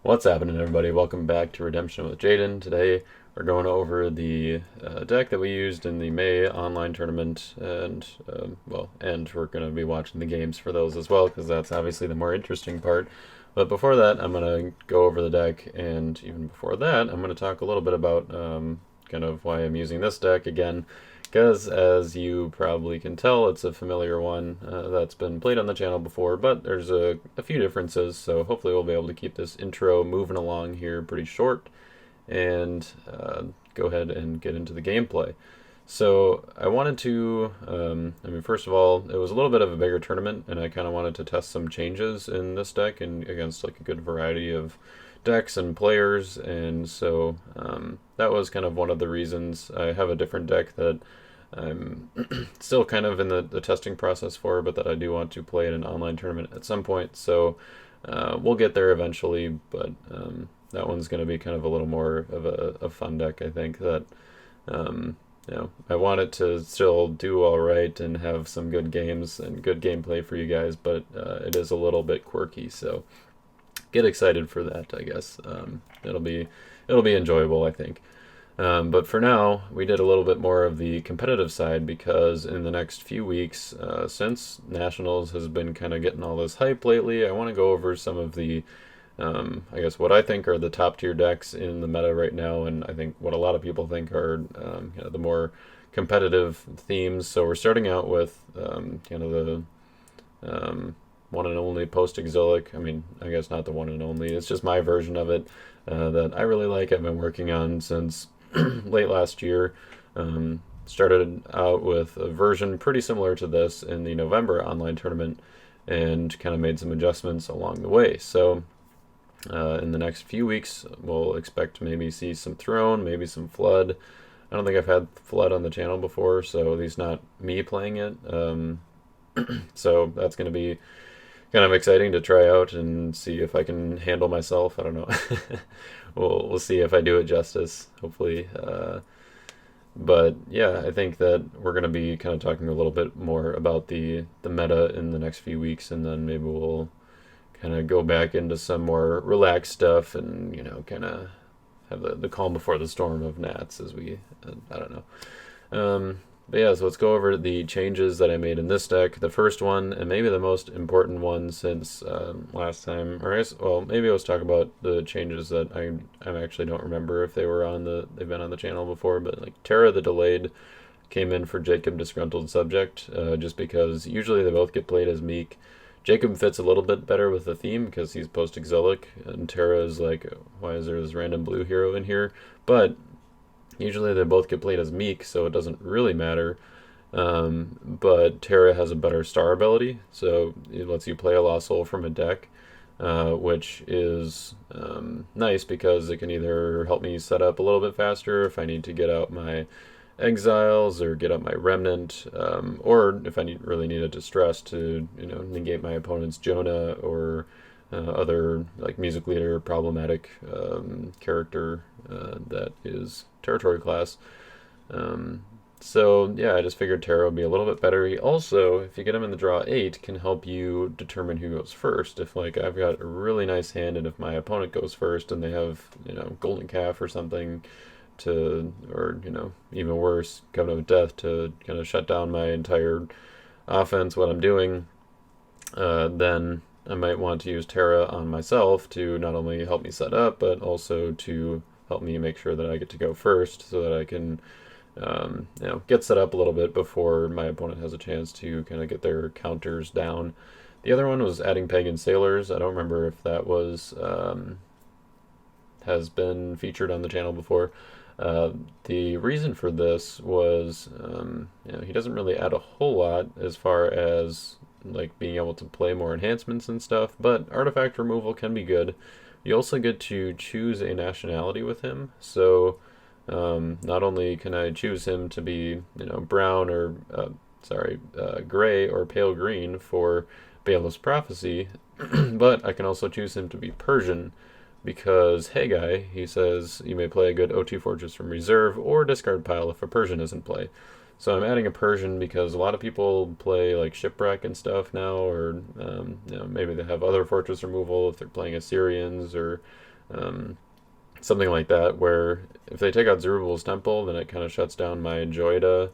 What's happening, everybody? Welcome back to Redemption with Jaden. Today we're going over the deck that we used in the May online tournament, and and we're going to be watching the games for those as well, because that's obviously the more interesting part. But before that, I'm going to go over the deck, and even before that, I'm going to talk a little bit about kind of why I'm using this deck again. Because, as you probably can tell, it's a familiar one that's been played on the channel before, but there's a few differences, so hopefully we'll be able to keep this intro moving along here pretty short, and go ahead and get into the gameplay. So I wanted to, first of all, it was a little bit of a bigger tournament, and I kind of wanted to test some changes in this deck and against like a good variety of decks and players, and so that was kind of one of the reasons. I have a different deck that I'm still kind of in the testing process for, but that I do want to play in an online tournament at some point. So we'll get there eventually, but that one's going to be kind of a little more of a fun deck, I think, that I want it to still do all right and have some good games and good gameplay for you guys, but it is a little bit quirky, so get excited for that, I guess. It'll be enjoyable, I think. But for now, we did a little bit more of the competitive side, because in the next few weeks, since Nationals has been kind of getting all this hype lately, I want to go over some of the, I guess, what I think are the top tier decks in the meta right now, and I think what a lot of people think are the more competitive themes. So we're starting out with kind of the one and only Postexilic. I mean, I guess not the one and only. It's just my version of it that I really like. I've been working on since late last year. Started out with a version pretty similar to this in the November online tournament, and kind of made some adjustments along the way. So in the next few weeks, we'll expect to maybe see some Throne, maybe some Flood. I don't think I've had Flood on the channel before, so at least not me playing it. So that's going to be kind of exciting to try out and see if I can handle myself. I don't know. We'll see if I do it justice, hopefully. But yeah, I think that we're going to be kind of talking a little bit more about the meta in the next few weeks, and then maybe we'll kind of go back into some more relaxed stuff, and kind of have the calm before the storm of Nats, as we I don't know. But yeah, so let's go over the changes that I made in this deck. The first one, and maybe the most important one since last time, or I guess, well, maybe let's talk about the changes that I actually don't remember if they've been on the channel before, but like Terra the Delayed came in for Jacob Disgruntled Subject, just because usually they both get played as Meek. Jacob fits a little bit better with the theme because he's post-exilic, and Terra is like, why is there this random blue hero in here? But usually they both get played as Meek, so it doesn't really matter. But Terra has a better star ability, so it lets you play a Lost Soul from a deck, which is nice because it can either help me set up a little bit faster if I need to get out my Exiles or get up my Remnant, or if I really need a Distress to negate my opponent's Jonah or other like music leader problematic character that is territory class. So yeah, I just figured Terra would be a little bit better. He also, if you get him in the draw 8, can help you determine who goes first. If like I've got a really nice hand, and if my opponent goes first and they have Golden Calf or something or even worse, Covenant of Death to kind of shut down my entire offense, what I'm doing, then I might want to use Terra on myself to not only help me set up, but also to help me make sure that I get to go first, so that I can get set up a little bit before my opponent has a chance to kind of get their counters down. The other one was adding Pagan Sailors. I don't remember if that was has been featured on the channel before. The reason for this was he doesn't really add a whole lot as far as like being able to play more enhancements and stuff, but artifact removal can be good. You also get to choose a nationality with him, so not only can I choose him to be brown or gray or pale green for Bailiff's Prophecy, but I can also choose him to be Persian, because hey guy, he says you may play a good O2 Fortress from reserve or discard pile if a Persian is in play. So I'm adding a Persian because a lot of people play like Shipwreck and stuff now, or maybe they have other fortress removal if they're playing Assyrians or Something like that, where if they take out Zerubbabel's temple, then it kind of shuts down my Joida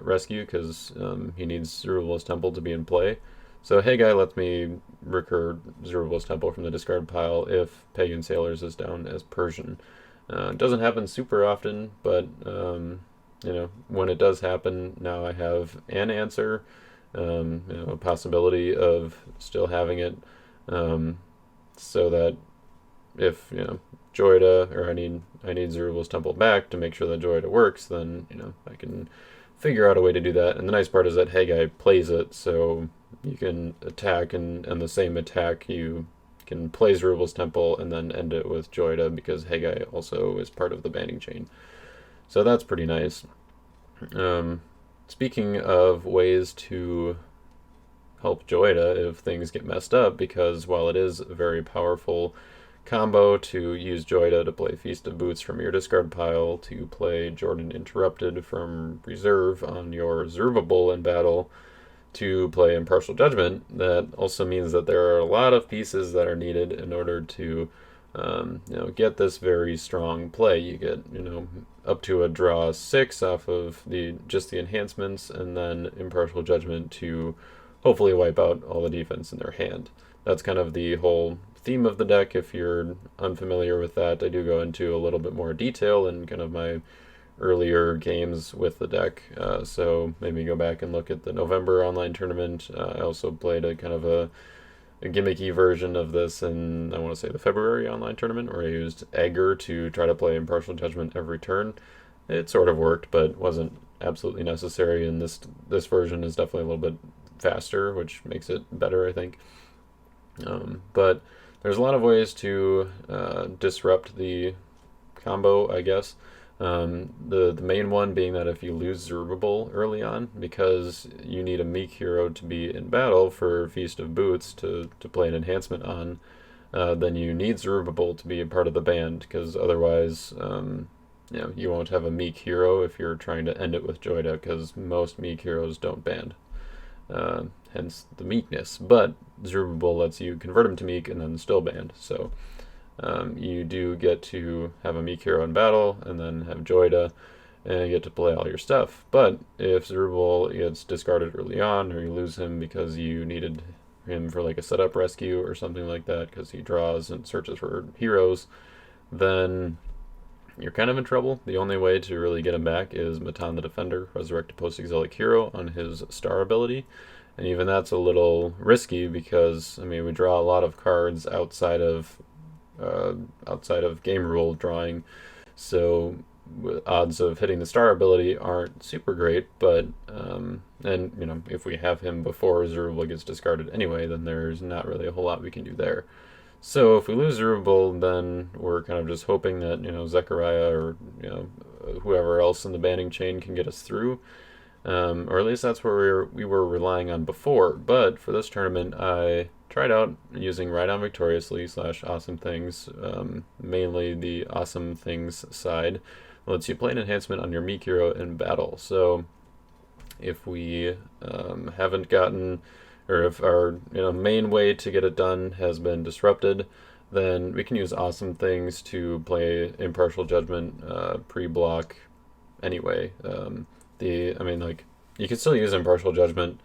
rescue, because he needs Zerubbabel's temple to be in play. So Haggai lets me recur Zerubbabel's temple from the discard pile if Pagan Sailors is down as Persian. It doesn't happen super often, but when it does happen, now I have an answer, a possibility of still having it, so that if Joida, or I need Zerubbabel's temple back to make sure that Joida works, then I can figure out a way to do that. And the nice part is that Haggai plays it, so you can attack, and the same attack you can play Zerubbabel's temple and then end it with Joida, because Haggai also is part of the banding chain. So that's pretty nice. Speaking of ways to help Joida if things get messed up, because while it is a very powerful combo to use Joida to play Feast of Boots from your discard pile, to play Jordan Interrupted from reserve on your Zerubbabel in battle, to play Impartial Judgment, that also means that there are a lot of pieces that are needed in order to get this very strong play. You get up to a draw 6 off of just the enhancements, and then Impartial Judgment to hopefully wipe out all the defense in their hand. That's kind of the whole theme of the deck. If you're unfamiliar with that, I do go into a little bit more detail in kind of my earlier games with the deck, so maybe go back and look at the November online tournament. I also played a kind of a gimmicky version of this in, I want to say, the February online tournament, where I used Egger to try to play Impartial Judgment every turn. It sort of worked, but wasn't absolutely necessary, and this version is definitely a little bit faster, which makes it better, I think. But there's a lot of ways to disrupt the combo, I guess. The main one being that if you lose Zerubbabel early on, because you need a meek hero to be in battle for Feast of Boots to play an enhancement on, then you need Zerubbabel to be a part of the band, because otherwise you won't have a meek hero if you're trying to end it with Joida, because most meek heroes don't band. Hence the meekness. But Zerubbabel lets you convert him to meek and then still band. So you do get to have a meek hero in battle and then have Joida, and you get to play all your stuff. But if Zerubbabel gets discarded early on, or you lose him because you needed him for like a setup rescue or something like that, because he draws and searches for heroes, then you're kind of in trouble. The only way to really get him back is Matan the Defender, resurrect a Postexilic hero on his star ability. And even that's a little risky, because we draw a lot of cards outside of game rule drawing, so odds of hitting the star ability aren't super great. But and if we have him before Zerubbabel gets discarded anyway, then there's not really a whole lot we can do there. So if we lose Zerubbabel, then we're kind of just hoping that Zechariah or whoever else in the banding chain can get us through, or at least that's where we were relying on before. But for this tournament, I tried out using Ride On Victoriously / Awesome Things, mainly the Awesome Things side. It lets you play an enhancement on your meek hero in battle. So if we haven't gotten, or if our main way to get it done has been disrupted, then we can use Awesome Things to play Impartial Judgment pre-block anyway. You can still use Impartial Judgment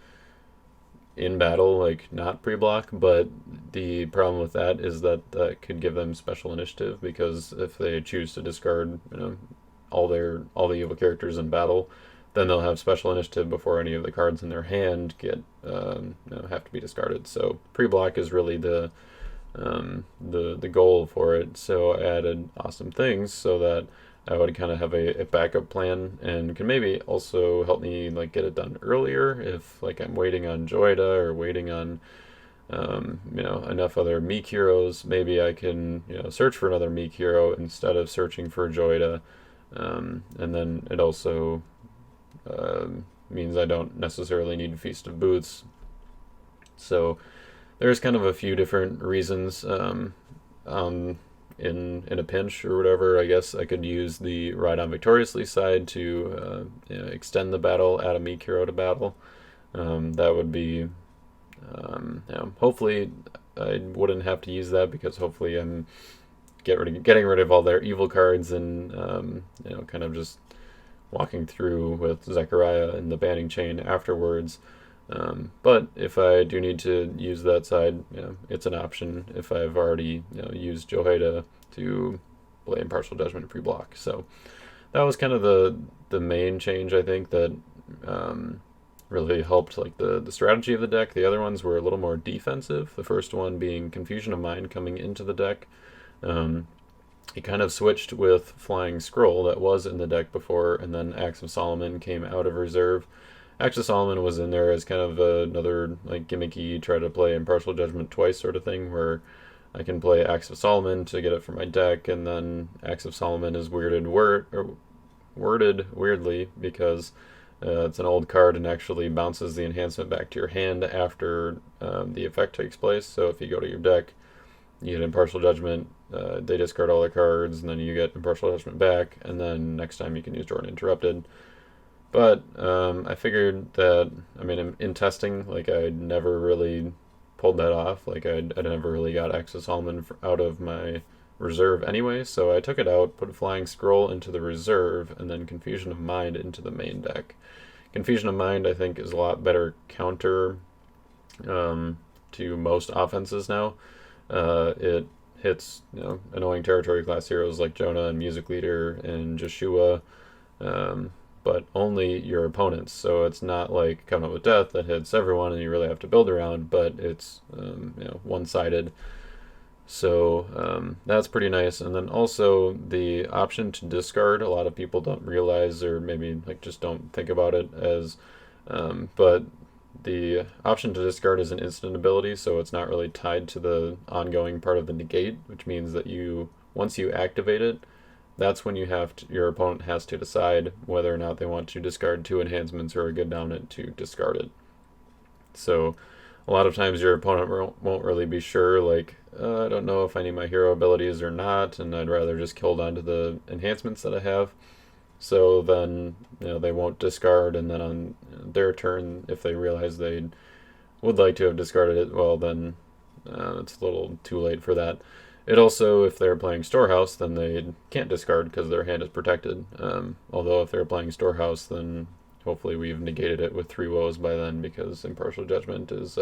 in battle, like not pre-block, but the problem with that is that that could give them special initiative, because if they choose to discard all the evil characters in battle, then they'll have special initiative before any of the cards in their hand have to be discarded. So pre-block is really the goal for it. So I added Awesome Things so that I would kind of have a backup plan, and can maybe also help me get it done earlier if I'm waiting on Joida or waiting on enough other meek heroes. Maybe I can search for another meek hero instead of searching for Joida, and then it also means I don't necessarily need Feast of Boots. So there's kind of a few different reasons. In a pinch or whatever, I guess I could use the Ride On Victoriously side to extend the battle, add a meek hero to battle. That would be, hopefully I wouldn't have to use that, because hopefully I'm getting rid of all their evil cards and kind of just walking through with Zechariah and the banning chain afterwards. But if I do need to use that side, it's an option if I've already used Jehoiada to play Impartial Judgment pre-block. So that was kind of the main change, I think, that really helped like the strategy of the deck. The other ones were a little more defensive. The first one being Confusion of Mind coming into the deck. It kind of switched with Flying Scroll that was in the deck before, and then Axe of Solomon came out of reserve. Axe of Solomon was in there as kind of another like gimmicky try to play Impartial Judgment twice sort of thing, where I can play Axe of Solomon to get it from my deck, and then Axe of Solomon is worded weirdly because it's an old card and actually bounces the enhancement back to your hand after the effect takes place. So if you go to your deck, you get Impartial Judgment, they discard all their cards, and then you get Impartial Judgment back, and then next time you can use Jordan Interrupted. But I figured that, in testing, like, I never really pulled that off. Like, I never really got Axe of Solomon out of my reserve anyway, so I took it out, put Flying Scroll into the reserve, and then Confusion of Mind into the main deck. Confusion of Mind, I think, is a lot better counter to most offenses now. It hits annoying territory class heroes like Jonah and Music Leader and Joshua, but only your opponents. So it's not like Covenant with Death that hits everyone and you really have to build around, but it's one-sided. So that's pretty nice. And then also the option to discard, a lot of people don't realize, or maybe like just don't think about it as, but the option to discard is an instant ability, so it's not really tied to the ongoing part of the negate, which means that once you activate it, that's when your opponent has to decide whether or not they want to discard 2 enhancements or a good dominant to discard it. So a lot of times your opponent won't really be sure, like, I don't know if I need my hero abilities or not, and I'd rather just hold on to the enhancements that I have. So then, they won't discard, and then on their turn, if they realize they would like to have discarded it, well, then it's a little too late for that. It also, if they're playing Storehouse, then they can't discard because their hand is protected. Although if they're playing Storehouse, then hopefully we've negated it with 3 woes by then, because Impartial Judgment is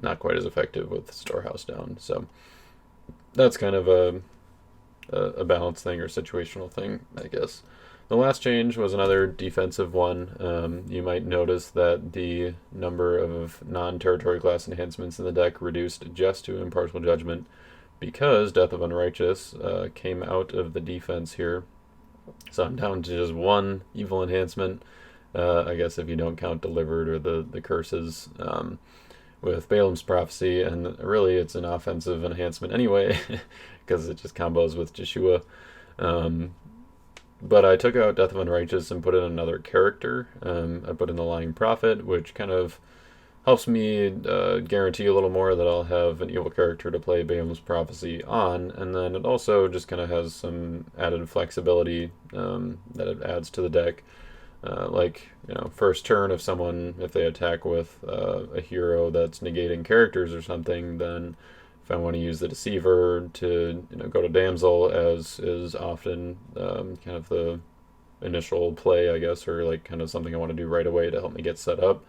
not quite as effective with Storehouse down. So that's kind of a balance thing or situational thing, I guess. The last change was another defensive one. You might notice that the number of non-territory class enhancements in the deck reduced just to Impartial Judgment because Death of Unrighteous came out of the defense here. So I'm down to just 1 evil enhancement, I guess if you don't count Delivered or the curses, with Balaam's Prophecy, and really it's an offensive enhancement anyway, because it just combos with Joshua. But I took out Death of Unrighteous and put in another character. I put in the Lying Prophet, which kind of helps me guarantee a little more that I'll have an evil character to play Balaam's Prophecy on, and then it also just kind of has some added flexibility that it adds to the deck. First turn, if they attack with a hero that's negating characters or something, then if I want to use the Deceiver to go to Damsel, as is often kind of the initial play, I guess, or like kind of something I want to do right away to help me get set up.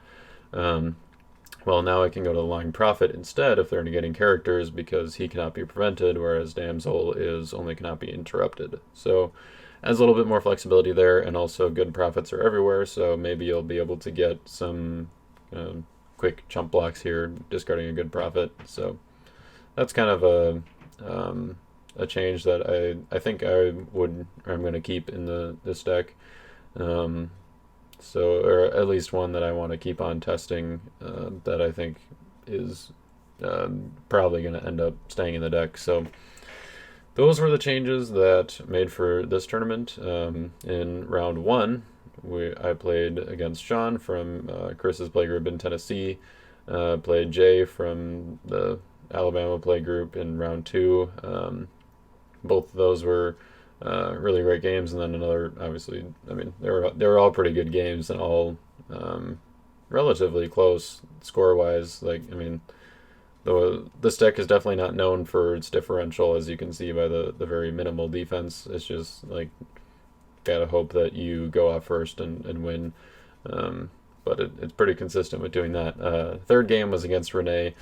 Well, now I can go to the Lying Prophet instead if they're negating characters, because he cannot be prevented, whereas Damsel cannot be interrupted. So adds a little bit more flexibility there, and also good prophets are everywhere, so maybe you'll be able to get some quick chump blocks here, discarding a good prophet. So that's kind of a change that I think I'm going to keep in this deck. Or at least one that I want to keep on testing, that I think is probably going to end up staying in the deck. So those were the changes that made for this tournament. In round 1, I played against Sean from Chris's playgroup in Tennessee, played Jay from the Alabama playgroup in round 2. Both of those were really great games, and then another, obviously, they were all pretty good games and all relatively close score-wise. though this deck is definitely not known for its differential, as you can see by the very minimal defense. It's just like gotta hope that you go off first and win. But it's pretty consistent with doing that. Third game was against René.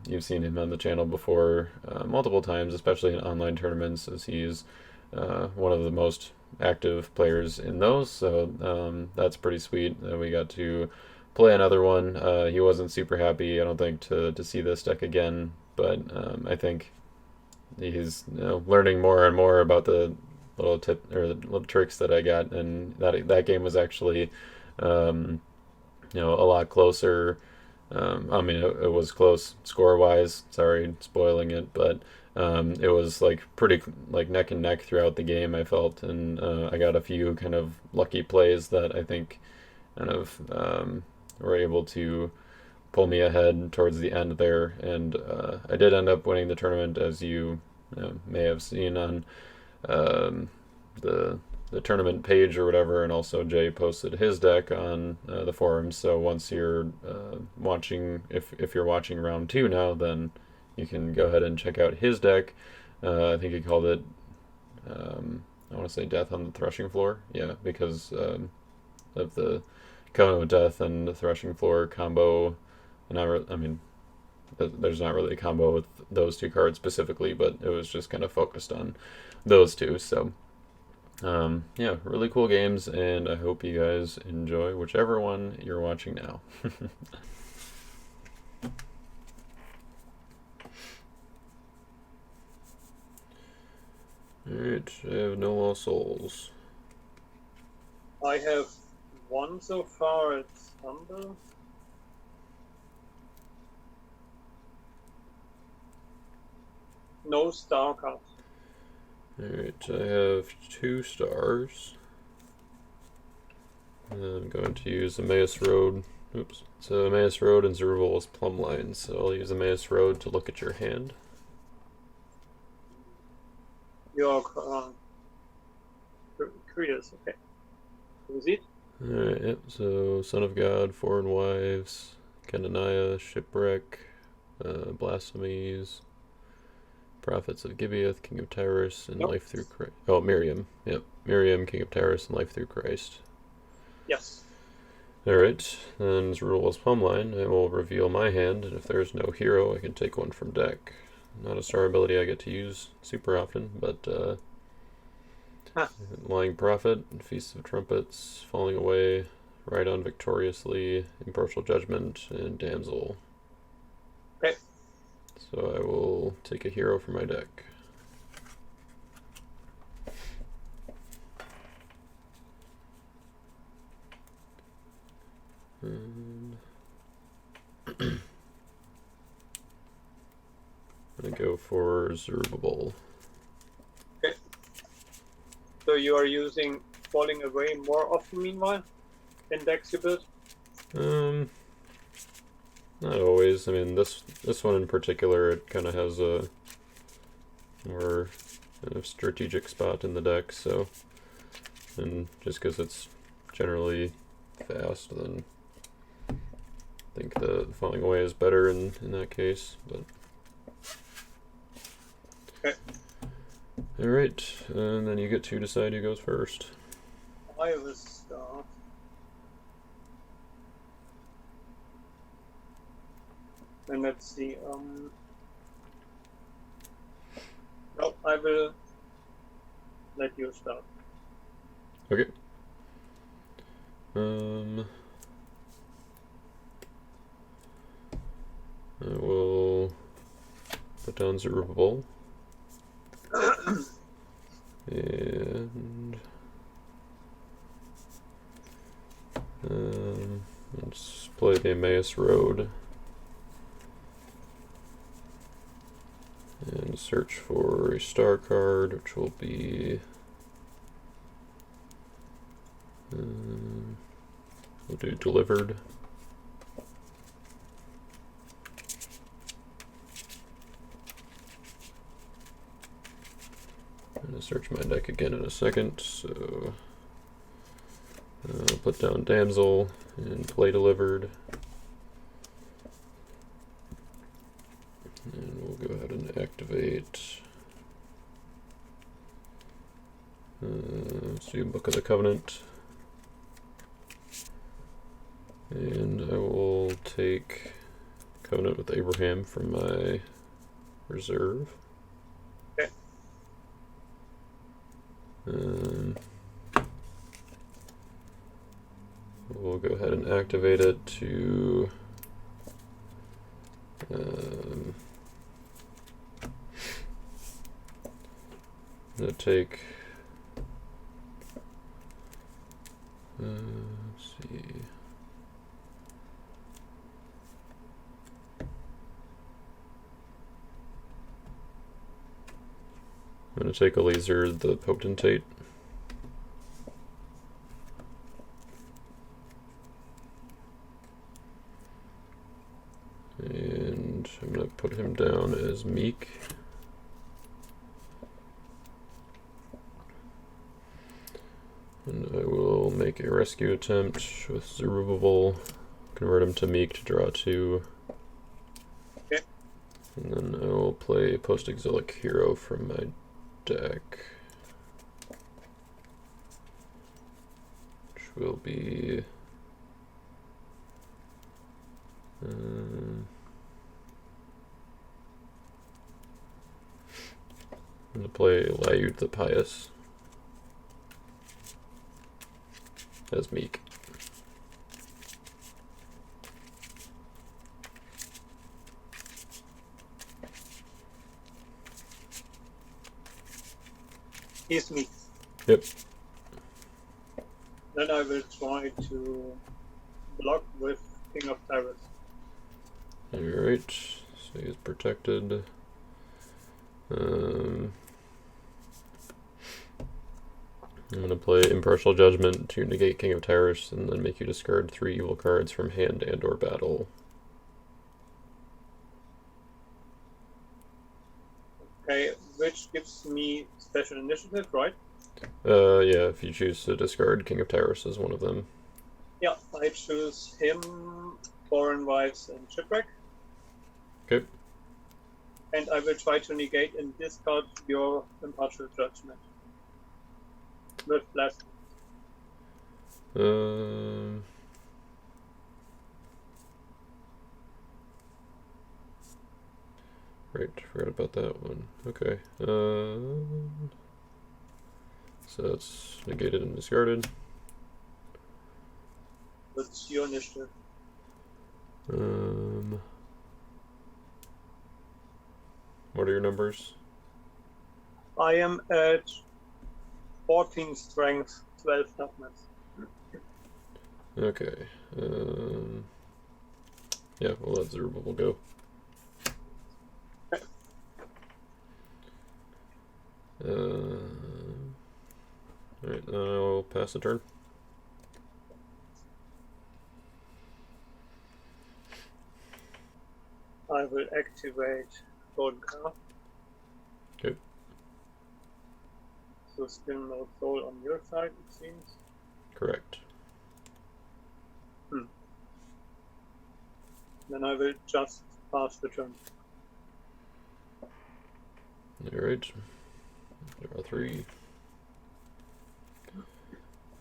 You've seen him on the channel before multiple times, especially in online tournaments, as he's one of the most active players in those. So that's pretty sweet that we got to play another one. He wasn't super happy, I don't think, to see this deck again, but I think he's learning more and more about the little tip or the little tricks that I got, and that game was actually a lot closer. I mean, it was close score-wise. Sorry, spoiling it, but it was like pretty like neck and neck throughout the game, I felt, and I got a few kind of lucky plays that I think kind of were able to pull me ahead towards the end there, and I did end up winning the tournament, as you may have seen on the tournament page or whatever, and also Jay posted his deck on the forums. So once you're watching, if you're watching round 2 now, then you can go ahead and check out his deck. I think he called it, I want to say Death on the Threshing Floor. Yeah, because of the Covenant of Death and the Threshing Floor combo. And I mean, there's not really a combo with those two cards specifically, but it was just kind of focused on those two. So yeah, really cool games, and I hope you guys enjoy whichever one you're watching now. Alright, I have no lost souls. I have one so far. It's Thunder. No star cards. Alright, I have 2 stars. I'm going to use Emmaus Road. Oops. So Emmaus Road and Zerubbabel's Plumb Line. So I'll use Emmaus Road to look at your hand. Your creatures, okay. Is it? Alright, yep. So Son of God, Foreign Wives, Kenaniah, Shipwreck, Blasphemies, Prophets of Gibeath, King of Tyrus, and Life Through Christ. Oh, Miriam. Yep. Miriam, King of Tyrus, and Life Through Christ. Yes. Alright, then Zerubbabel's Plumb Line. I will reveal my hand, and if there's no hero, I can take one from deck. Not a star ability I get to use super often, but Lying Prophet, Feast of Trumpets, Falling Away, Ride On Victoriously, Impartial Judgment, and Damsel. Okay. So I will take a hero from my deck. And I'm gonna go for Zerubbabel. Okay. So you are using Falling Away more often meanwhile in decks you build? Not always. I mean, this one in particular, it kind of has a more kind of strategic spot in the deck, so, and just because it's generally fast, then I think the Falling Away is better in that case, but... Okay. Alright, and then you get to decide who goes first. I will start. And let's see, no, I will let you start. Okay. I will put down Zerubbabel. And let's play the Emmaus Road and search for a star card, which will be we'll do Delivered. I'm going to search my deck again in a second, so I'll put down Damsel and play Delivered. Book of the Covenant. And I will take Covenant with Abraham from my reserve. Okay. We'll go ahead and activate it to I'm going to take let's see. I'm going to take Eliezer the Potentate. And I'm going to put him down as meek. And I will make a rescue attempt with Zerubbabel, convert him to meek to draw 2. Okay. And then I will play Postexilic Hero from my deck, which will be I'm going to play Layud the Pious as meek. He's me. Yep. Then I will try to block with King of Tyrus. Alright, so he's protected. I'm going to play Impartial Judgment to negate King of Tyrus and then make you discard 3 evil cards from hand and or battle. Okay, which gives me special initiative, right? Yeah, if you choose to discard King of Tyrus as one of them. Yeah, I choose him, Foreign Wives, and Shipwreck. Okay. And I will try to negate and discard your Impartial Judgment. With blast. Right, forgot about that one. Okay. So that's negated and discarded. What's your initiative? What are your numbers? I am at 14 strength, 12 toughness. Okay. Yeah, we'll let Zerubbabel go. Alright, I'll pass the turn. I will activate Golden Car. Okay. So still no soul on your side, it seems. Correct. Then I will just pass the turn. Alright. Draw 3.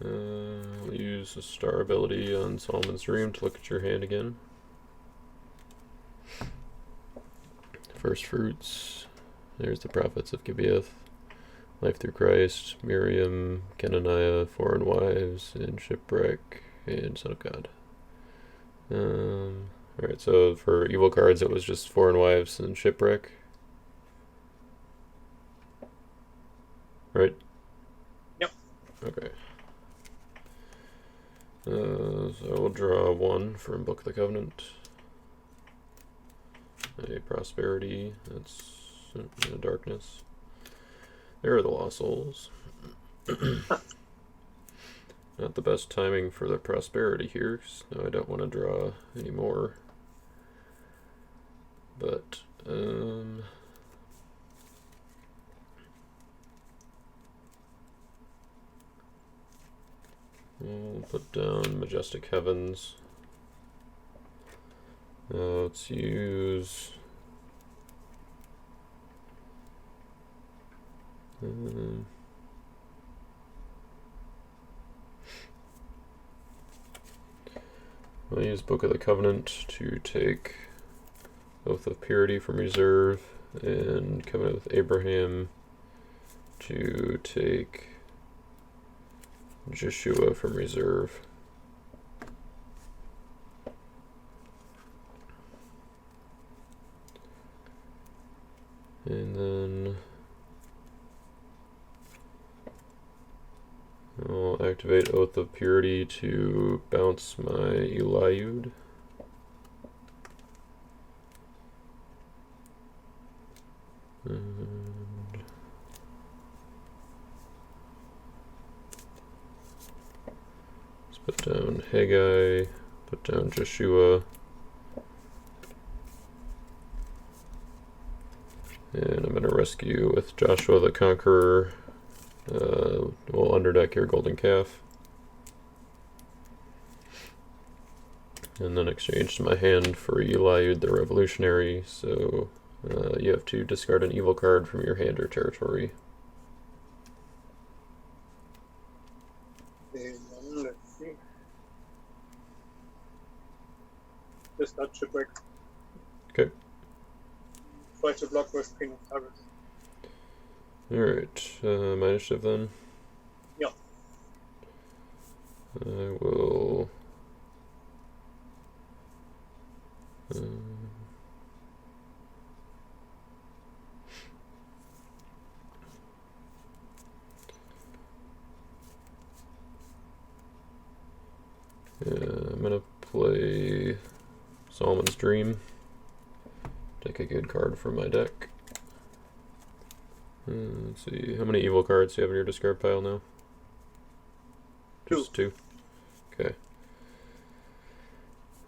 I'll use the star ability on Solomon's Dream to look at your hand again. First Fruits. There's the Prophets of Gibeath. Life Through Christ, Miriam, Kenaniah, Foreign Wives, and Shipwreck, and Son of God. Alright, so for evil cards it was just Foreign Wives and Shipwreck. Right? Yep. Okay. So we'll draw 1 from Book of the Covenant. A Prosperity, that's Darkness. There are the Lost Souls. Not the best timing for the Prosperity here, so I don't want to draw any more. But, we'll put down Majestic Heavens. Let's use I'll use Book of the Covenant to take Oath of Purity from reserve, and Covenant with Abraham to take Joshua from reserve. And then I'll activate Oath of Purity to bounce my Eliud. And let's put down Haggai, put down Joshua, and I'm going to rescue with Joshua the Conqueror. We'll underdeck your Golden Calf. And then exchange my hand for Eliud the Revolutionary, so you have to discard an evil card from your hand or territory. Let's see. Just got shipwreck. Okay. Try to block with King of Targets. Alright, my initiative then? Yeah. I will... I'm gonna play Solomon's Dream. Take a good card from my deck. Let's see, how many evil cards do you have in your discard pile now? Just two? Okay.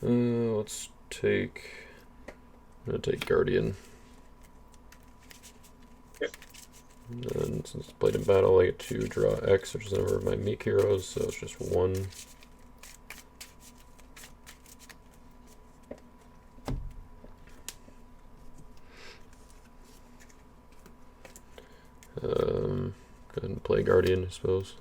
Let's take... I'm gonna take Guardian. Yep. And then since it's played in battle, I get to draw X, which is the number of my meek heroes, so it's just one. Go ahead and play Guardian, I suppose.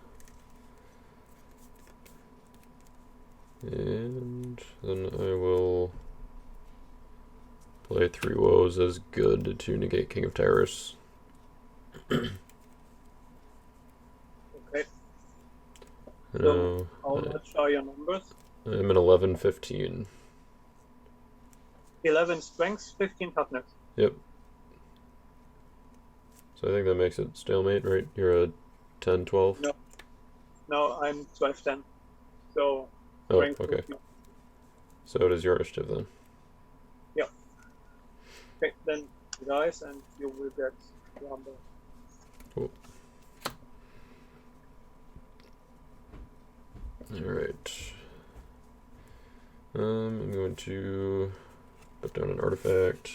And then I will play 3 Woes as good to negate King of Terrors. Okay. So how much are your numbers? I'm at 11-15. 11 strength, 15 toughness. Yep. So I think that makes it stalemate, right? You're a 10-12? No. No, I'm 12-10. So Oh, strength okay. would be- So it is your initiative then. Yeah. Okay, then guys, and you will get number. Cool. Alright. I'm going to put down an artifact.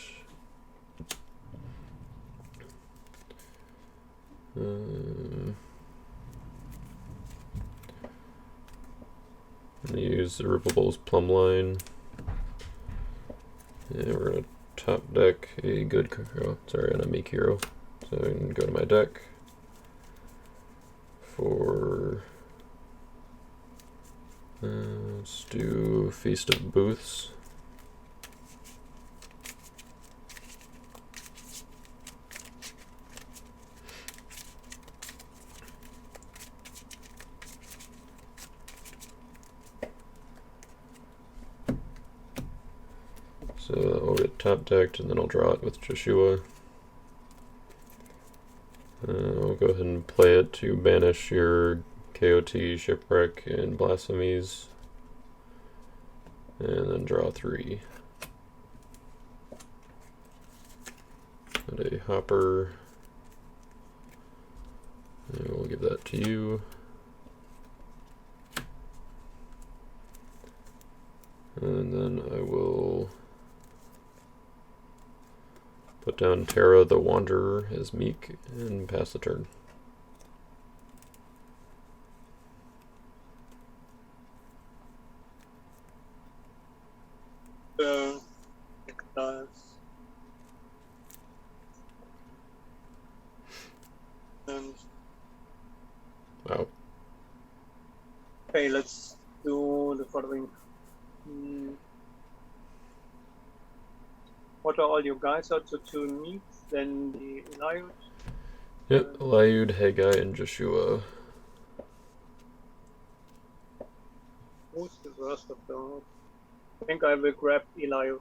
I'm going to use Irreparable's Plumb Line. And we're going to top deck a good, on a meek hero. So I can go to my deck for, let's do Feast of Booths. So I'll get top decked and then I'll draw it with Joshua. I'll go ahead and play it to banish your KOT, Shipwreck, and Blasphemies. And then draw 3. And a Hopper. And we'll give that to you. And then I will put down Terra the Wanderer as meek and pass the turn. Nice. And Wow. okay, let's do the following. What are all you guys? Also two needs, then the Eliud. Yep, Eliud, Haggai, and Joshua. Who's the worst of those? I think I will grab Eliud.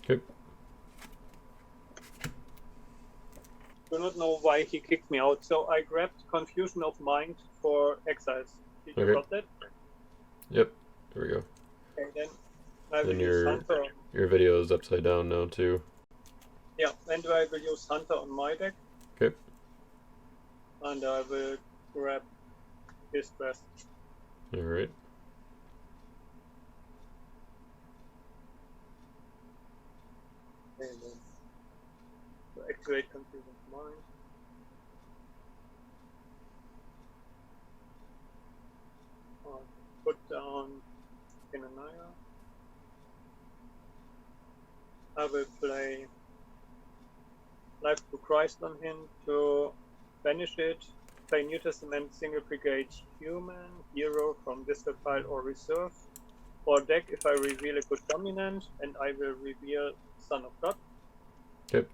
Okay. Do not know why he kicked me out, so I grabbed Confusion of Mind for Exiles. Did you got that? Yep, there we go. Okay, then I will Then use Hunter. Your video is upside down now too. Yeah, and I will use Hunter on my deck. Okay. And I will grab his quest. Alright. And then to activate Confusion of Mind. Put down Kenanaya. I will play Life to Christ on him to banish it. Play New Testament Single Brigade Human Hero from discard pile or reserve. Or deck if I reveal a good dominant, and I will reveal Son of God. Okay.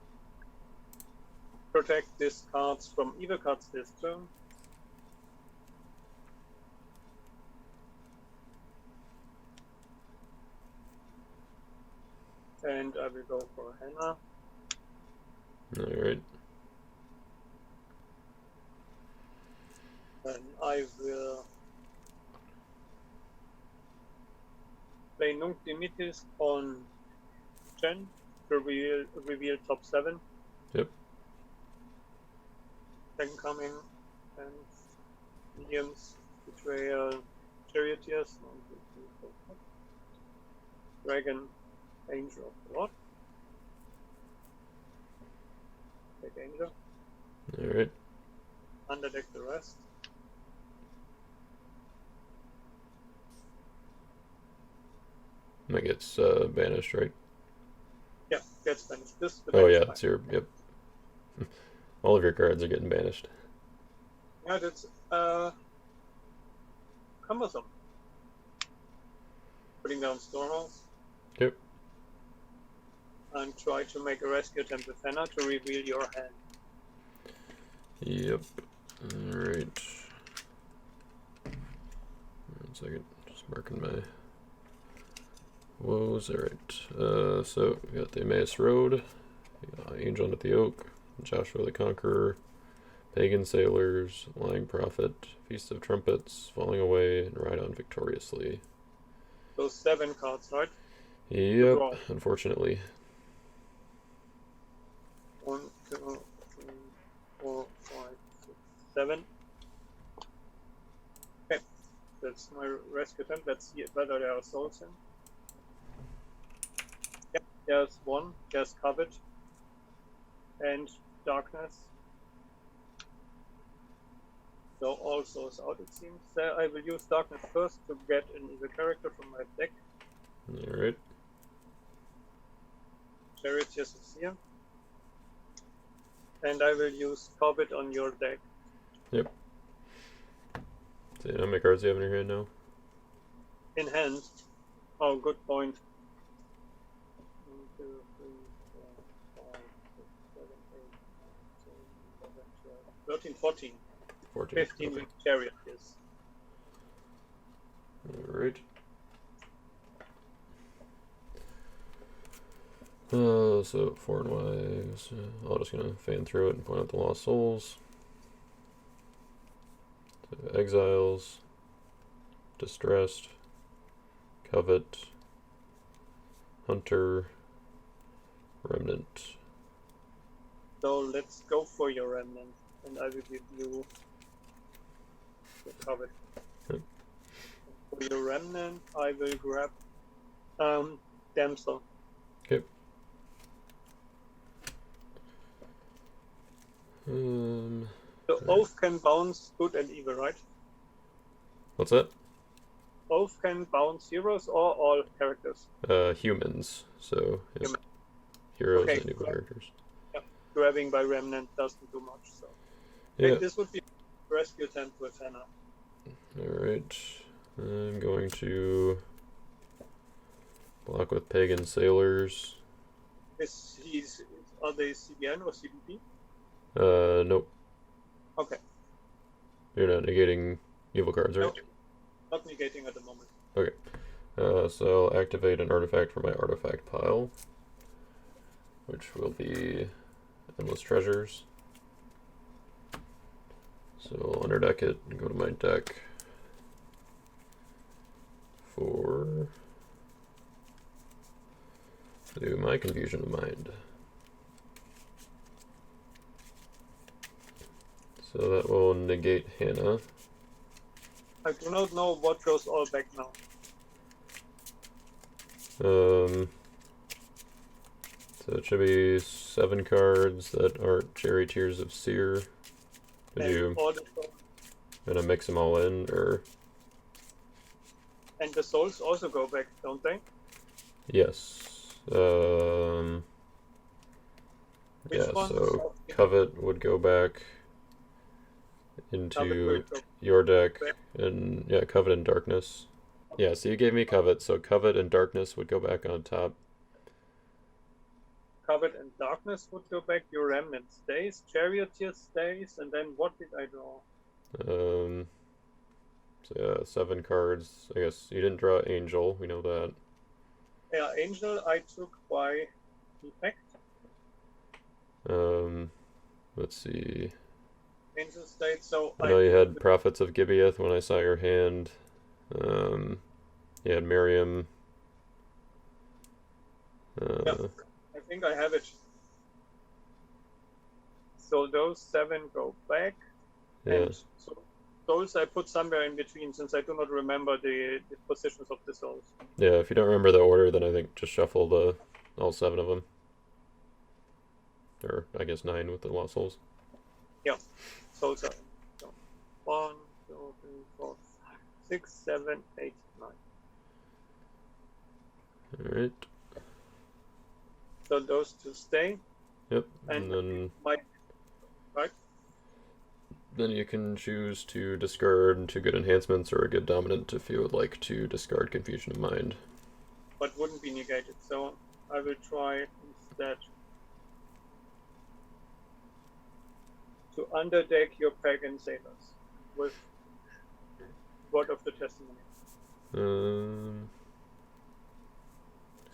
Protect these cards from evil cards this turn. And I will go for Hannah. Alright. And I will play Nunc Dimittis on Jen to reveal top 7. Yep. Second Coming and Williams, Betrayal, Charioteers, Dragon, Angel of the Lord. Take Angel. Alright. Underdeck the rest. That gets banished, right? Yeah, gets banished. This the Oh yeah, banished it's your all of your cards are getting banished. Yeah, that's cumbersome. Putting down Storehouse. Yep. And try to make a rescue attempt with Hannah to reveal your hand. Yep. Alright. 1 second. Just marking my woes. Alright. So we got the Emmaus Road, Angel Under the Oak, Joshua the Conqueror, Pagan Sailors, Lying Prophet, Feast of Trumpets, Falling Away, and Ride On Victoriously. Those 7 cards, right? Yep, unfortunately. 1, 2, 3, 4, 5, 6, 7. Okay, that's my rescue attempt. Let's see whether there are souls in. Yep, there's 1. There's Covet and Darkness. So all souls out, it seems. I will use Darkness first to get an evil character from my deck. Alright. Charioteers is here. And I will use Corbett on your deck. Yep. So how many cards do you have in your hand now? In hand. Oh, good point. 1, 2, 3, 4, 5, 6, 7, 8, 9, 10, 11, 12, 13, 14. 14. 15 Okay. with Charioteers. Alright. So 4 and Ys. I'm just gonna fan through it and point out the lost souls. So Exiles, Distressed, Covet, Hunter, Remnant. So let's go for your remnant, and I will give you the Covet. Okay. For your remnant, I will grab Damsel. Okay. So Oath can bounce good and evil, right? What's that? Oath can bounce heroes or all characters. Humans. So yes. Human. Heroes Okay, and evil characters. Yeah, grabbing by remnant doesn't do much. So Yeah. this would be rescue attempt with Hannah. Alright. I'm going to Block with pagan sailors. Are they CBN or CBP? Nope. Okay. You're not negating evil cards, right? Nope. Not negating at the moment. Okay. So I'll activate an artifact from my artifact pile, which will be Endless Treasures. So I'll underdeck it and go to my deck for do my Confusion of Mind. So that will negate Hannah. I do not know what goes all back now. So it should be 7 cards that aren't Cherry Tears of Seer. Did you gonna mix them all in, or? And the souls also go back, don't they? Yes. Which Yeah, ones? so Covet would go back into Go your deck, back. and yeah, Covet and Darkness. Yeah, so you gave me Covet, so Covet and Darkness would go back on top. Covet and Darkness would go back. Your Remnant stays. Charioteer stays. And then what did I draw? So yeah, 7 cards. I guess you didn't draw Angel, we know that. Yeah, Angel I took by effect. Let's see. Angel stayed, so I know you had Prophets of Gibeath when I saw your hand. You had Miriam. Yeah, I think I have it. So those 7 go back. Yeah. And so souls I put somewhere in between, since I do not remember the positions of the souls. Yeah, if you don't remember the order, then I think just shuffle all 7 of them. Or I guess 9 with the Lost Souls. Yeah, souls are in. So 1, 2, 3, 4, 5, 6, 7, 8, 9. Alright. So those 2 stay. Yep. And then right? Then you can choose to discard 2 good enhancements or a good dominant if you would like to discard Confusion of Mind. But wouldn't be negated, so I will try instead to underdeck your pagan sailors with Word of the Testimony.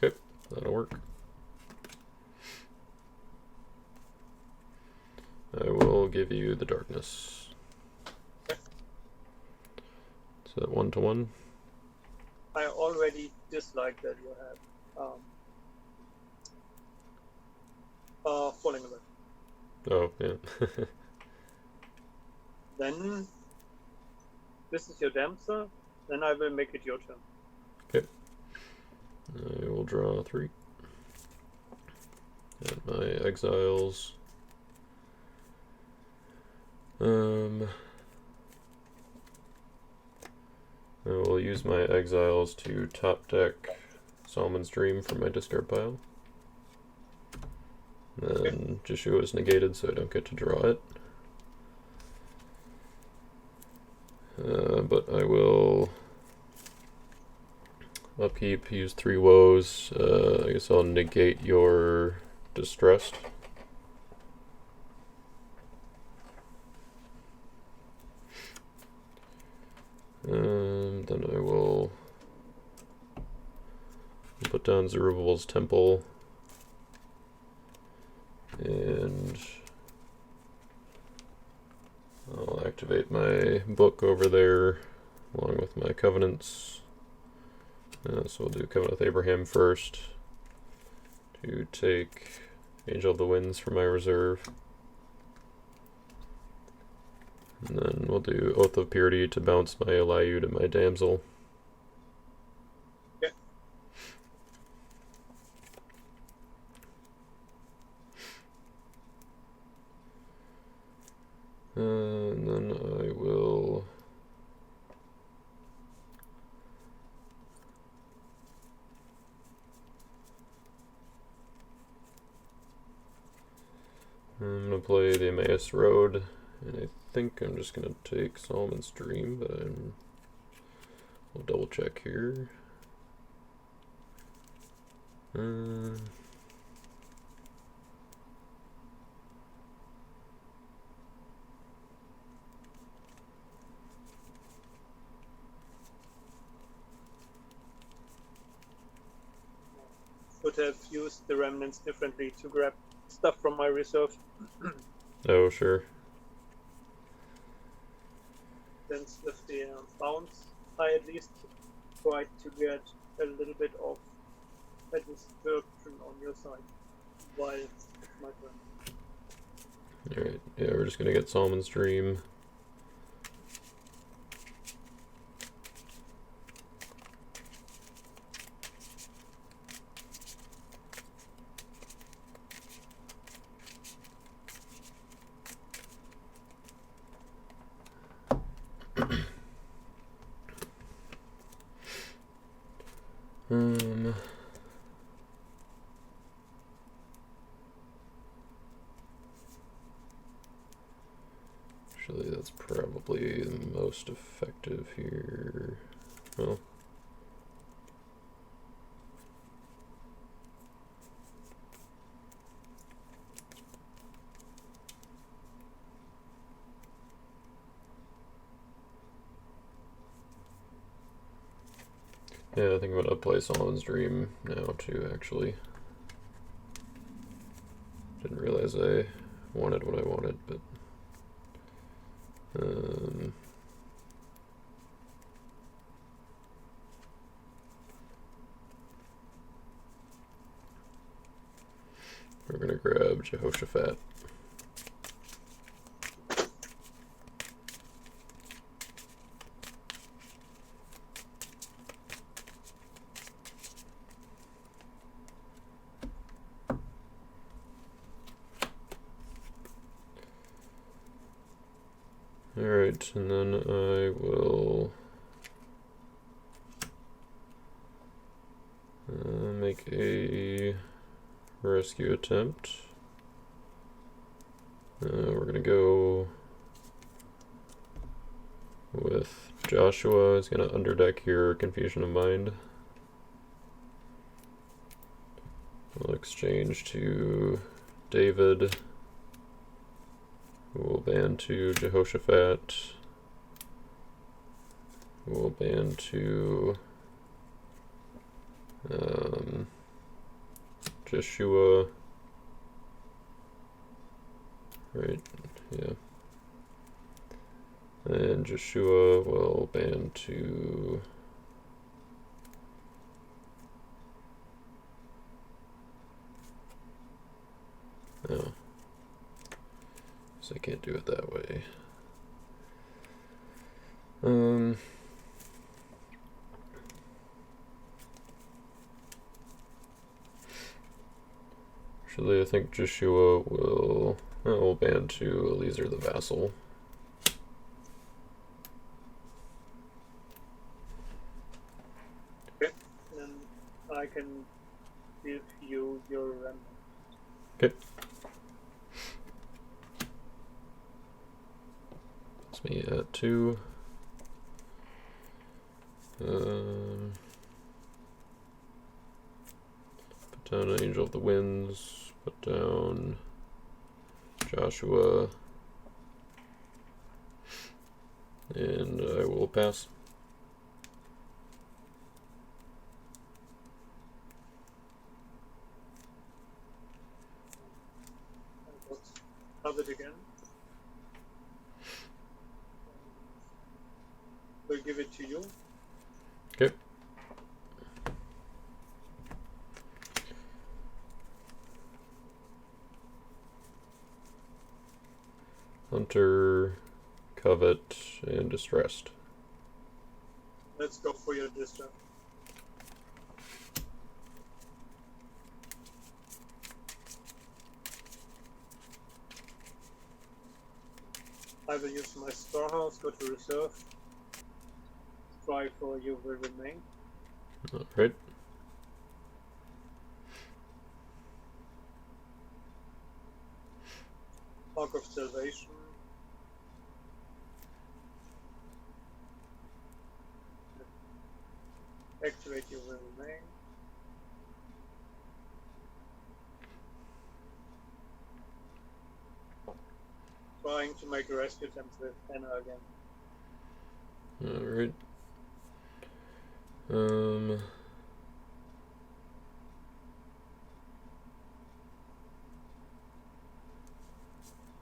Okay, that'll work. I will give you the Darkness. Okay. So that 1-1. I already dislike that you have Falling Away. Oh, yeah. Then this is your damsel, then I will make it your turn. Okay. I will draw 3. And my exiles. I will use my exiles to top deck Solomon's Dream from my discard pile. Then Joshua is negated, so I don't get to draw it. But I will upkeep, use 3 woes. I guess I'll negate your Distressed. Then I will put down Zerubbabel's Temple. And I'll activate my book over there along with my covenants. So we'll do Covenant with Abraham first to take Angel of the Winds from my reserve. And then we'll do Oath of Purity to bounce my Eliu to my Damsel. Yeah. And then I will I'm going to play the Emmaus Road, and I think I'm just going to take Solomon's Dream, but I'll double check here. Would have used the remnants differently to grab stuff from my reserve. Oh, sure. Since with the bounce, I at least tried to get a little bit of a disruption on your side while it's my turn. Alright, yeah, we're just gonna get Solomon's Dream. Actually, that's probably the most effective here. Well, yeah, I think I'm gonna play Solomon's Dream now too, actually. Didn't realize I wanted what I wanted, but we're gonna grab Jehoshaphat. Alright, and then I will make a rescue attempt. We're gonna go with Joshua. Is gonna underdeck your Confusion of Mind. We'll exchange to David, who will ban to Jehoshaphat, who will ban to Joshua. Right, yeah. And Joshua will ban to oh. So I can't do it that way. Actually, I think Joshua will ban to Eliezer the Vassal. Okay, then I can give you your remnant. Okay. That's me at 2. Put down an Angel of the Winds. Put down Joshua. And I will pass. Have it again. We'll give it to you. Okay. Hunter, Covet, and Distressed. Let's go for your distress. I will use my storehouse, go to reserve. Try for you will remain. Alright. Ark of Salvation. Activate you will remain. trying to make a rescue attempt with Anna again. Alright.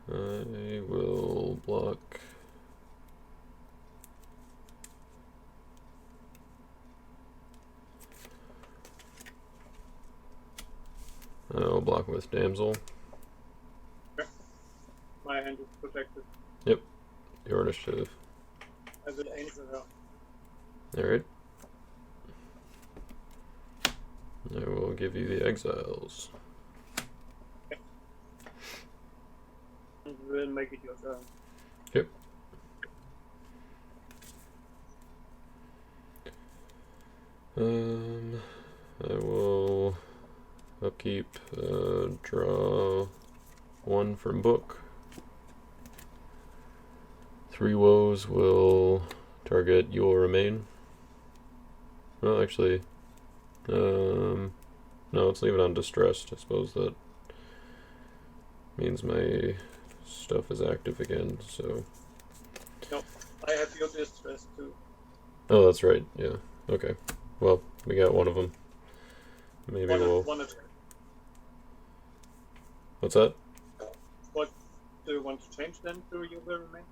I will block. I'll block with Damsel. Okay. My hand is protected. Yep. Your initiative. I will aim for her. Alright. I will give you the exiles. Okay. And we'll make it your turn. Yep. I will upkeep, draw one from book. 3 woes will target You Will Remain. Well, actually, no, let's leave it on distressed. I suppose that means my stuff is active again, so. No, I have your distress too. Oh, that's right, yeah. Okay. Well, we got one of them. Maybe we'll. What's that? What do you want to change then to You Will Remain?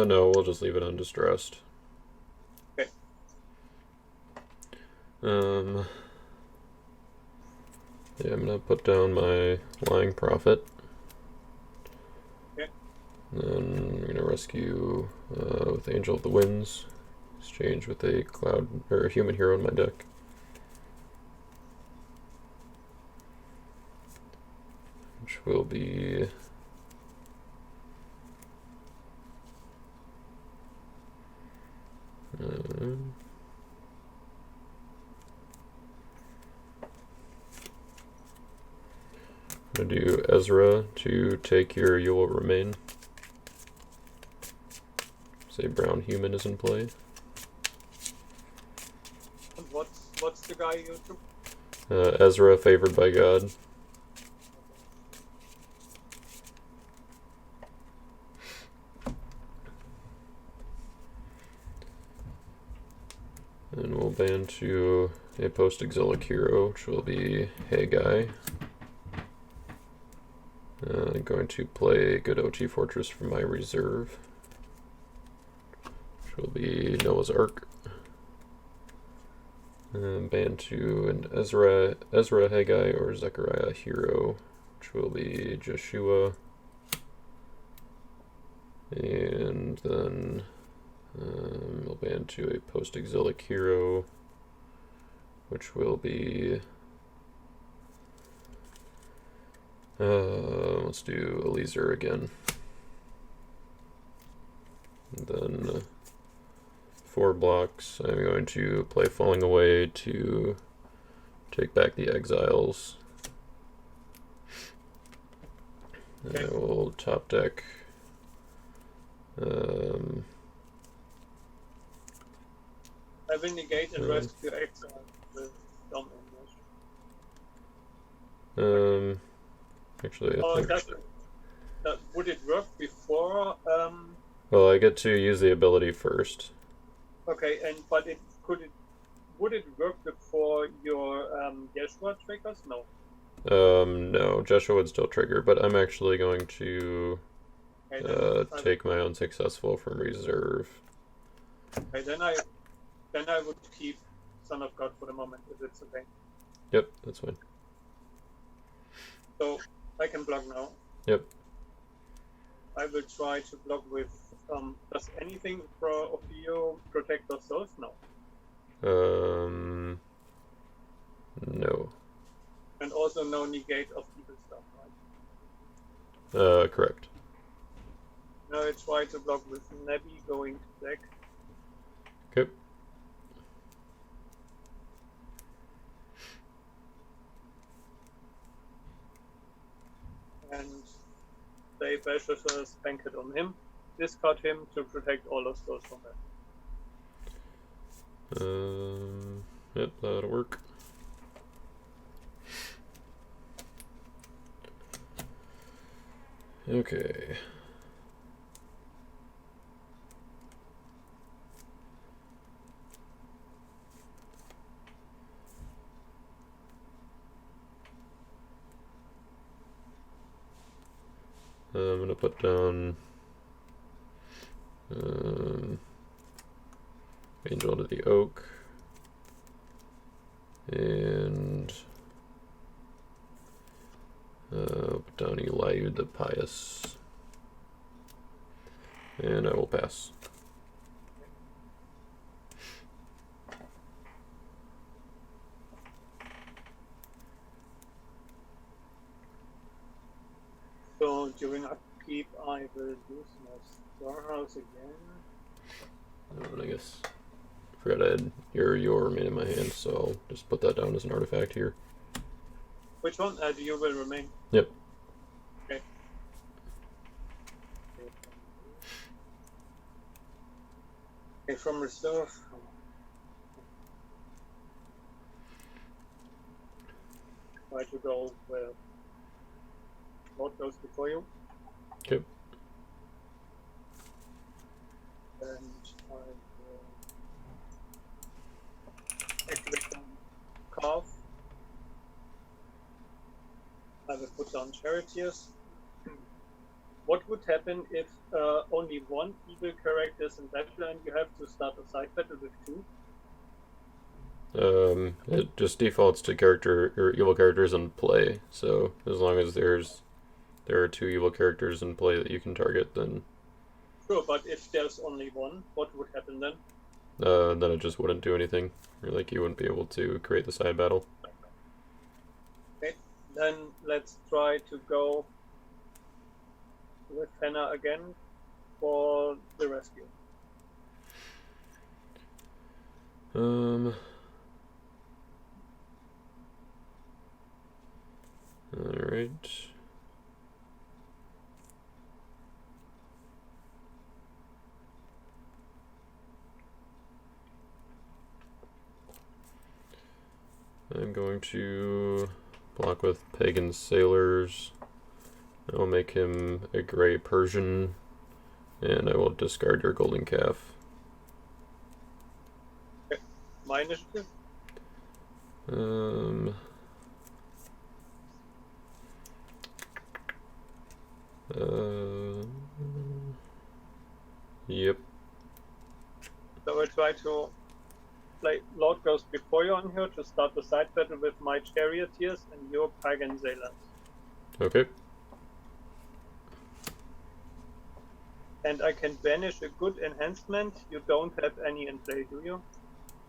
No, we'll just leave it undistressed. Okay. Yeah, I'm gonna put down my Lying Prophet. Okay. Then I'm gonna rescue with Angel of the Winds. Exchange with a cloud or a human hero in my deck. Which will be I'm gonna do Ezra to take your You Will Remain. Say brown human is in play. And what's the guy you took? Ezra, favored by God. And we'll ban to a Postexilic hero, which will be Haggai. I'm going to play Good OT Fortress from my reserve, which will be Noah's Ark. Ban to an Ezra, Haggai, or Zechariah hero, which will be Joshua. And then we'll ban to a Postexilic hero, which will be let's do Eliezer again. And then 4 blocks. I'm going to play Falling Away to take back the exiles. Okay. I will top deck. I will negate and rescue exile with Dom English. Actually, I think. Would it work before? Well, I get to use the ability first. Okay, would it work before your Yeshua triggers? No. No, Joshua would still trigger, but I'm actually going to take my unsuccessful from reserve. Okay, then I would keep Son of God for the moment, if it's okay. Yep, that's fine. So I can block now. Yep. I will try to block with. Does anything of you protect our souls? No. No. And also no negate of evil stuff, right? Correct. Now I try to block with Nebi going to deck. Okay. And they Belshazzar's banquet on him. Discard him to protect all of those from that. Yep, that'll work. Okay. I'm gonna put down Angel to the Oak, and put down Eliud the Pious, and I will pass. So during upkeep, I will use my storehouse again. And I guess I forgot I had your remain in my hand, so I'll just put that down as an artifact here. Which one? You will remain. Yep. Okay. Okay, from reserve. Try to go where what goes before you. Okay. And I will activate Carve. I will put down Charioteers. What would happen if only one evil character is in battle and you have to start a side battle with two? It just defaults to character or evil characters in play. So as long as there are two evil characters in play that you can target, then Sure, but if there's only one, what would happen then? then it just wouldn't do anything. Or, like, you wouldn't be able to create the side battle. Okay, then let's try to go with Hannah again for the rescue. Alright. I'm going to block with Pagan Sailors. I will make him a Gray Persian, and I will discard your Golden Calf. Okay. My initiative? Yep. So we'll try to play Lord goes before you on here to start the side battle with my Charioteers and your Pagan Sailors. Okay. And I can banish a good enhancement. You don't have any in play, do you?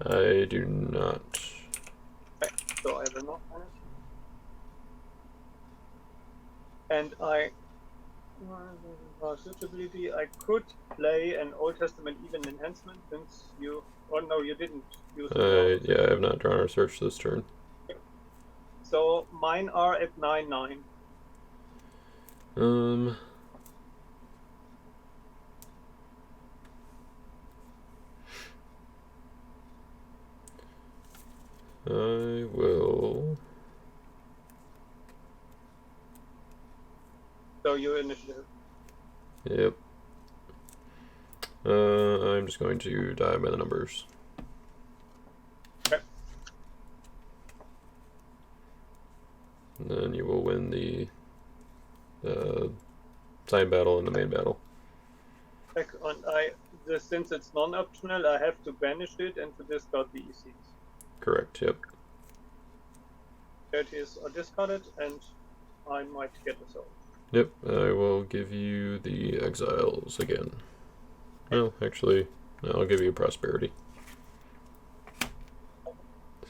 I do not. Okay, so I will not banish. And suitability, I could play an Old Testament even enhancement since you. Oh no, you didn't use it. Yeah, I have not drawn or searched this turn. So mine are at 9/9. I will. So your initiative. Yep. I'm just going to die by the numbers. Okay. And then you will win the side battle and the main battle. And since it's non-optional, I have to banish it and to discard the ECs. Correct, yep. Charities are discarded, and I might get a soul. Yep, I will give you the exiles again. Well, actually, no, I'll give you prosperity.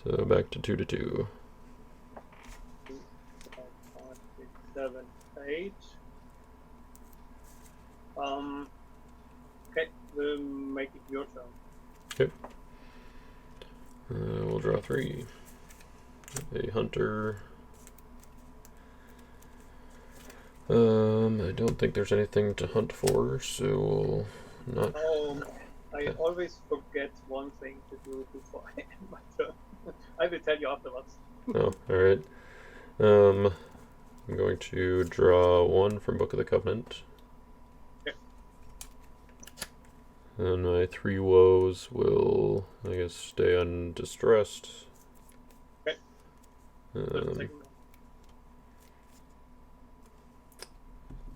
So back to 2/2. 2, 4, 5, 6, 7, 8. Okay, we'll make it your turn. Okay. We'll draw 3. A hunter. I don't think there's anything to hunt for, so we'll not. I always forget one thing to do before I end my turn. I will tell you afterwards. Oh, alright. I'm going to draw 1 from Book of the Covenant. Okay. And my 3 woes will, I guess, stay undistressed. Okay.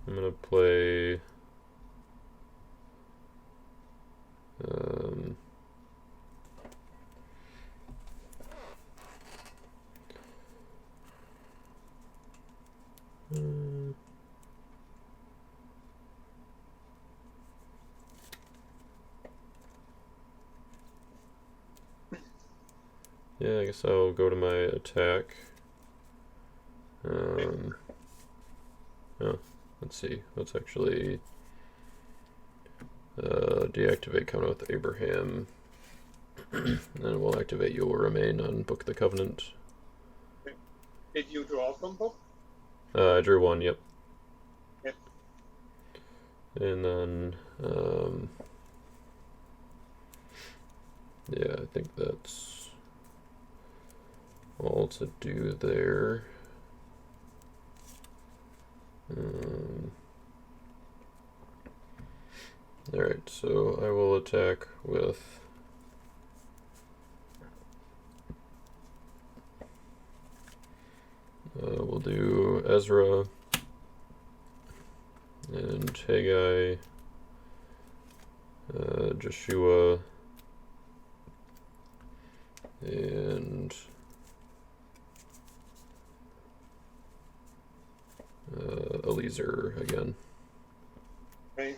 I'm gonna play yeah, I guess I'll go to my attack. Oh, let's see. Let's actually deactivate Covenant with Abraham. And then we'll activate You Will Remain on Book of the Covenant. Did you draw from book? I drew one, yep. Yep. And then, yeah, I think that's all to do there. Alright, so I will attack with we'll do Ezra and Haggai, Joshua, and Eliezer again. Okay.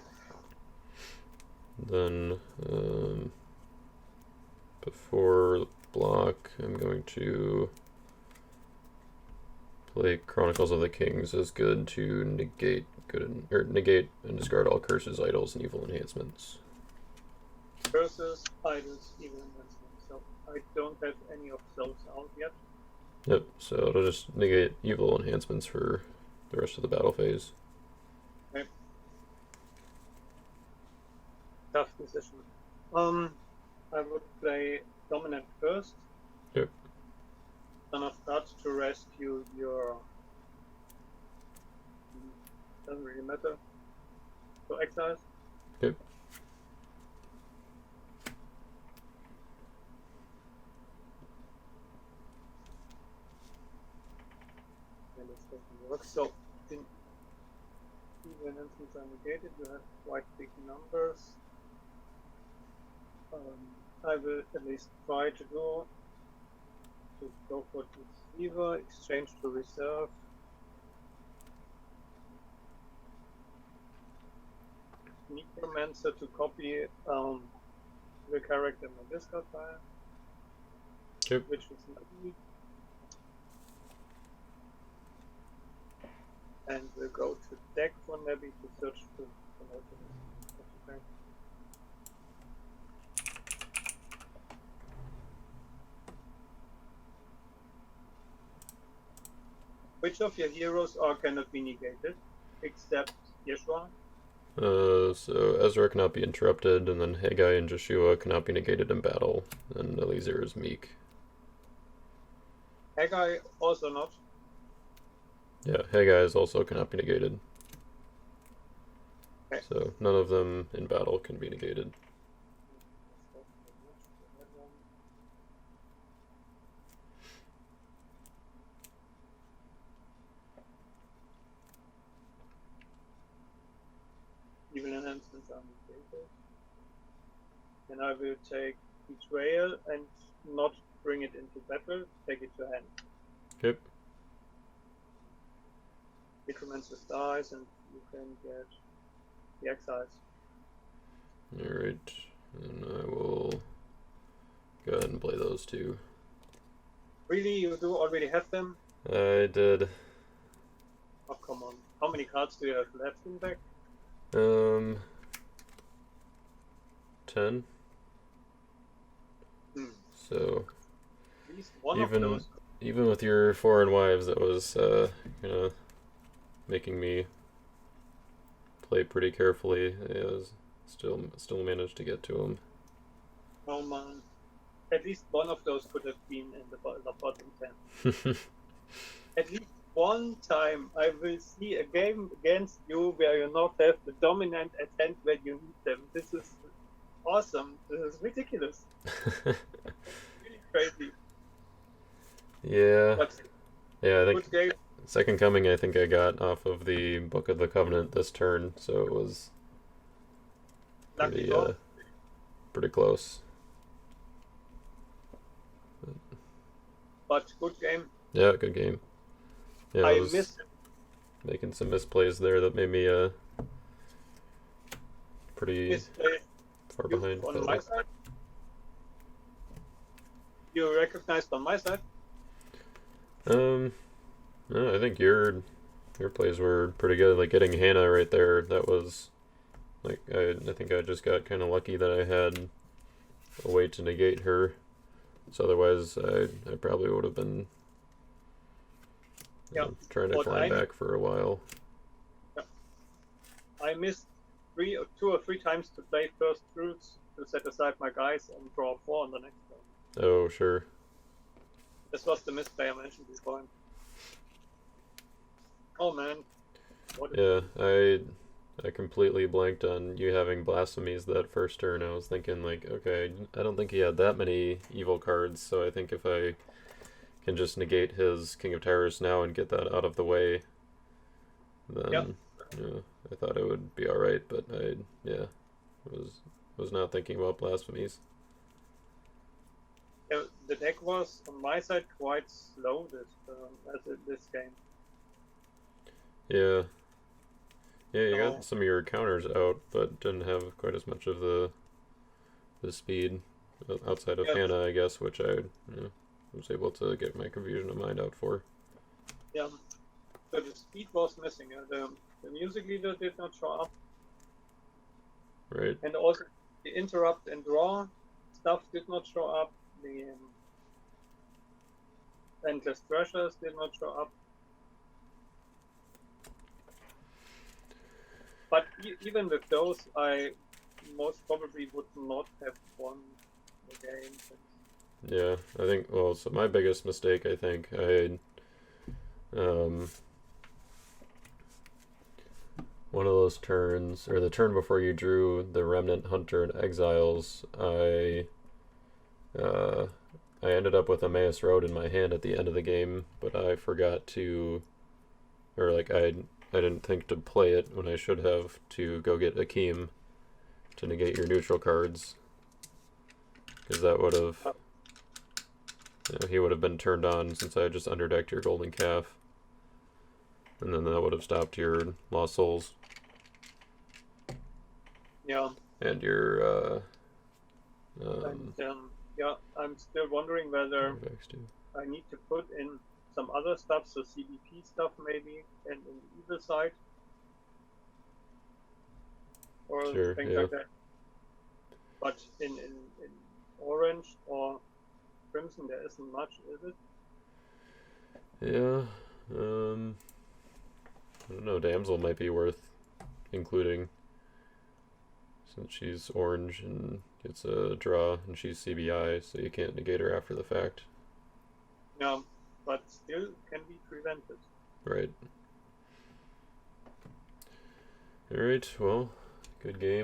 Then before block, I'm going to play Chronicles of the Kings as good to negate negate and discard all curses, idols, and evil enhancements. Curses, idols, evil enhancements. So I don't have any of those out yet. Yep, so it'll just negate evil enhancements for the rest of the battle phase. Okay. Tough decision. I would play Dominant first. Yep. Son of God to rescue your. Doesn't really matter. So exiles. Yep. And this doesn't work. So in evil enhancements are negated. You have quite big numbers. I will at least try to go for Deceiver, exchange to reserve. Necromancer to copy the character in my discard file. Yep. Which is not easy. And we'll go to deck for maybe to search for okay. Which of your heroes cannot be negated, except Yeshua? So Ezra cannot be interrupted, and then Haggai and Joshua cannot be negated in battle, and Eliezer is meek. Haggai also not. Yeah, Haggai is also cannot be negated. Okay. So none of them in battle can be negated. Evil enhancements are negated. And I will take Betrayal and not bring it into battle, take it to hand. Okay. Necromancer dies and you can get the exiles. Alright, and I will go ahead and play those two. Really? You do already have them? I did. Oh, come on. How many cards do you have left in deck? 10. So At least one of those. Even with your foreign wives, that was making me play pretty carefully. It was still managed to get to him. Oh man. At least one of those could have been in the bottom 10. At least one time I will see a game against you where you not have the dominant at hand when you need them. This is awesome. This is ridiculous. Really crazy. Yeah. But yeah, I think good game. Second Coming, I think I got off of the Book of the Covenant this turn, so it was Lucky pretty draw. pretty close. But good game. Yeah, good game. Yeah, I I was missed making some misplays there that made me pretty misplay far you behind. on But my side. You recognized on my side. no, I think your plays were pretty good. Like getting Hannah right there, that was like I think I just got kind of lucky that I had a way to negate her. So otherwise, I probably would have been Yeah. trying to What climb back for a while. I missed two or three times to play first fruits to set aside my guys and draw 4 on the next turn. Oh, sure. This was the misplay I mentioned before. Oh man. Yeah, I completely blanked on you having blasphemies that first turn. I was thinking like, okay, I don't think he had that many evil cards, so I think if I can just negate his King of Terrors now and get that out of the way, then Yep. yeah, I thought it would be all right. But I was not thinking about blasphemies. The deck was on my side quite slow this game. Yeah, yeah, you So, got some of your counters out, but didn't have quite as much of the speed outside of yeah, Hannah, I guess, which I was able to get my confusion of mind out for. yeah. So the speed was missing. The music leader did not show up, Right. and also the interrupt and draw stuff did not show up. The endless treasures did not show up. But even with those, I most probably would not have won the game. Yeah, I think. Well, so my biggest mistake, I think, one of those turns, or the turn before you drew the Remnant Hunter and Exiles, I ended up with Emmaus Road in my hand at the end of the game, but I forgot to, or like I didn't think to play it when I should have to go get Akeem to negate your neutral cards, because that would have, he would have been turned on since I just underdecked your Golden Calf, and then that would have stopped your Lost Souls. Yeah. And your yeah, I'm still wondering whether I need to put in some other stuff, so CDP stuff maybe, and in the evil side, or Sure, things yeah. like that. But in orange or crimson, there isn't much, is it? Yeah. I don't know. Damsel might be worth including, since she's orange and gets a draw, and she's CBI, so you can't negate her after the fact. Yeah, but still can be prevented. Right. Alright, well, good game.